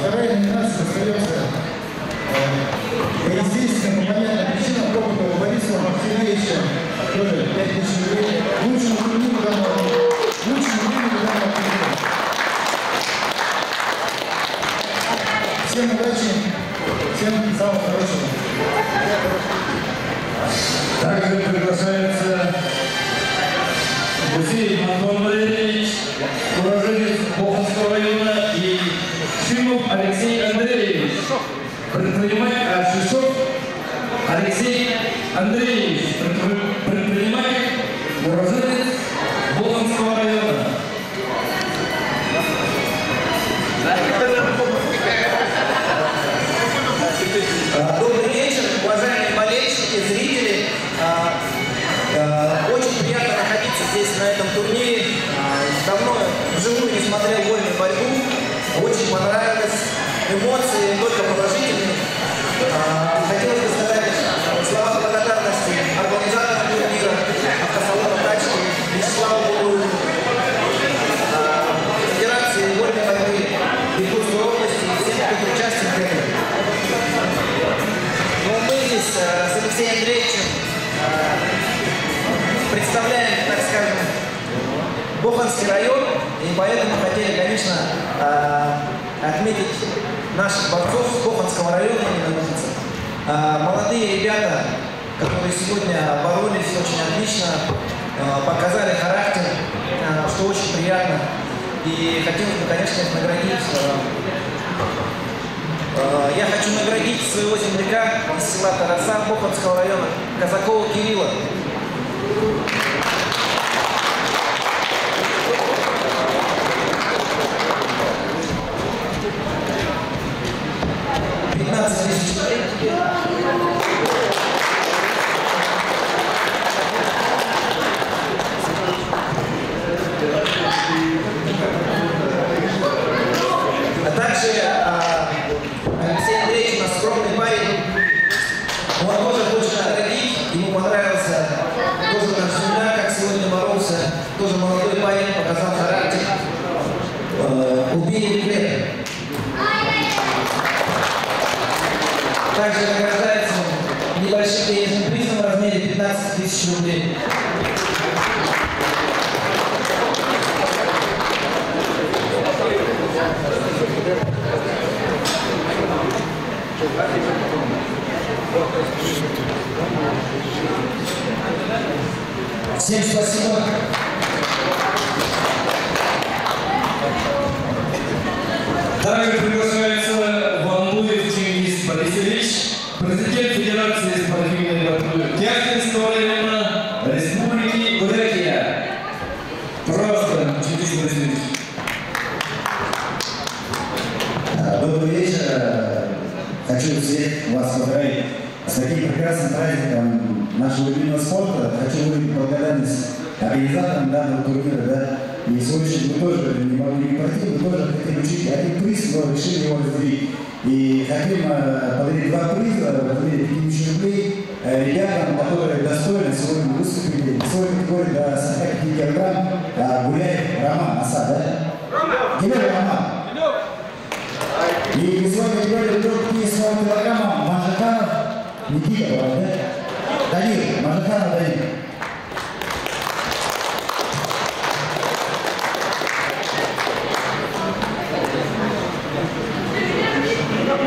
Вторая номинация остается естественно, понятная причина Прокопова Бориса Максимовича, тоже 5000 рублей, лучшему турниру данного турнира. Всем удачи, всем самого хорошего. Также приглашается Гусейн Антон Валерьевич, уроженец Боханского района, и Шимов Алексей Андреевич, предприниматель Шишов Алексей Андреевич, предприниматель, уроженец Боханского района. Добрый вечер, уважаемые болельщики, зрители. Очень приятно находиться здесь, на этом турнире. Давно вживую не смотрел вольную борьбу. Очень понравилось. Эмоции только положительные. Хотелось бы сказать слова благодарности организаторам турнира, автосалона «Тачки», Вячеславу, Федерации вольной борьбы Иркутской области и всем, кто участвует в этом. Мы здесь с Алексеем Андреевичем представляем, так скажем, Боханский район, и поэтому хотели, конечно, отметить наших борцов Боханского района. Молодые ребята, которые сегодня боролись очень отлично, показали характер, что очень приятно. И хотелось бы, конечно, их наградить. Я хочу наградить своего земляка из села Тараса Боханского района, Казакова Кирилла. А также Алексей Андреевич, у нас скромный парень, он тоже хочет наградить, ему понравился тоже наш земляк, как сегодня боролся, тоже молодой парень, показал характер, убили клетку. Также награждается небольшим денежным призом в размере 15 000 рублей. Всем спасибо. Также приглашается Вандуев Чингис Борисович, президент Федерации спортивной борьбы Тяхтинского района Республики Бурятия. Пожалуйста, Чингис Борисович. Добрый вечер. Хочу всех вас поздравить с таким прекрасным праздником нашего любимого спорта. Хочу выразить благодарность организаторам данного турнира. Да? И в свою очередь мы тоже не могли не пройти, мы тоже хотим учить один приз, но решили его разделить. И хотим подарить два приза в размере 5000 рублей ребятам, которые достойны сегодня выступили в своей категории до 45 килограмм. Гуляев Роман Асад, да? Гуляев Роман. И сегодня категории до 50 килограмма Мажаканов Никита, да? Данил, Мажаканов Данил.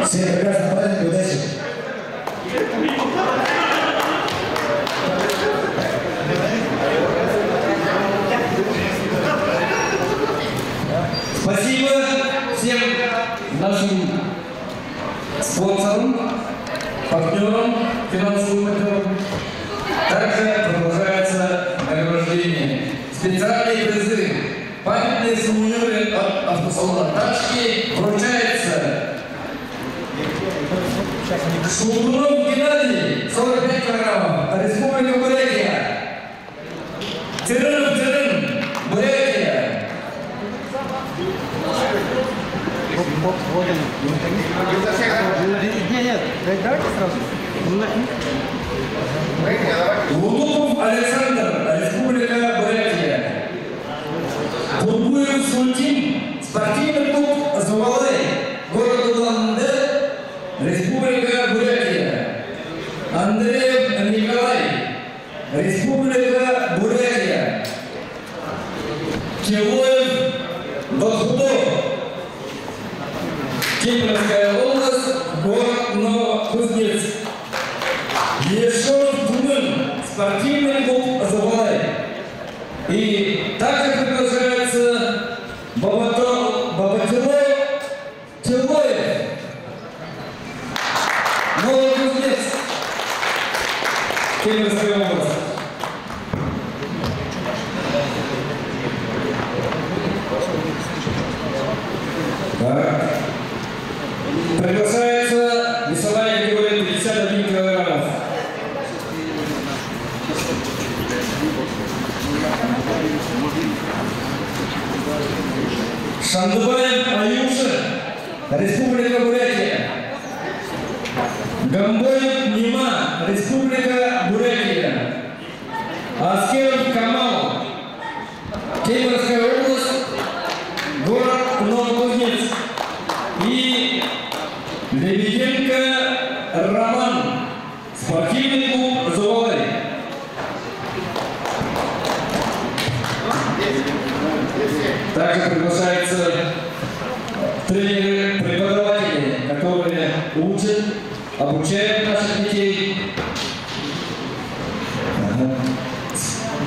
Всем прекрасного праздника, удачи! Спасибо всем нашим спонсорам, партнерам, финансовым партнерам. Также продолжается награждение. Специальные призы, памятные сувениры от автосалона «Тачки» вручается Шулдунов Геннадий, 45 килограммов, Республика Бурятия. Тырынов Тырын, Бурятия. Нет, давайте сразу. Лутупов Александр, Республика Бурятия. Бурбуев Султин, спортивный клуб Азовалай, город Улан-Удэ, Республика Бурятия. Андреев Николай, Республика Бурятия. Килоев Бахудо, Кемеровская область, город Новокузнецк. Ешов Тумын, спортивный клуб Азовалай. И также приглашается Бабатило Тилоев, Новокузнецк, Кемеровская область. Так. Приглашается весовая категория 51 килограммов. Шандыбаев Аюша, Республика Бурятия. Гамбоев Нима, Республика Бурятия. Аскеров Камал, Кемеровская область, город Новокузнецк. И Лебеденко Роман, спортивный клуб Азовалай. Также приглашаются тренеры, преподаватели, которые учат, обучают наших детей.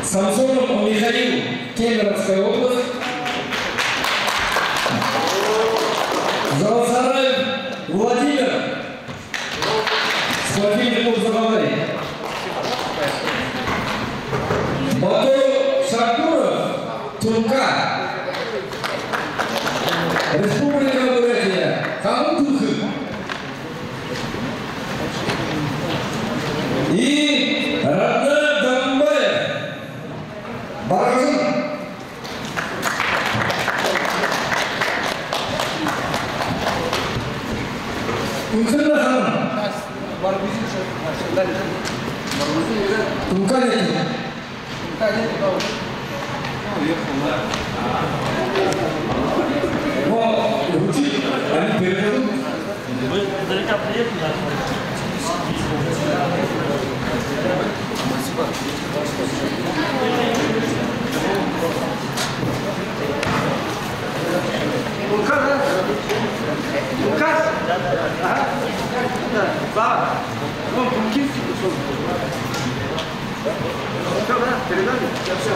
Самсонов Михаил, Кемеровская область. Залсараев Владимир, спортивный клуб Азовалай. Бату Шакуров, Турка, Республика Бурятия. Хамтухы. И Радна Дамбаев, Баражин. Вы далеко приехали? Лукас, да? Лукас? Ага. Да. Вон, Кункинский кусок. Все, да? Передали? Все, все.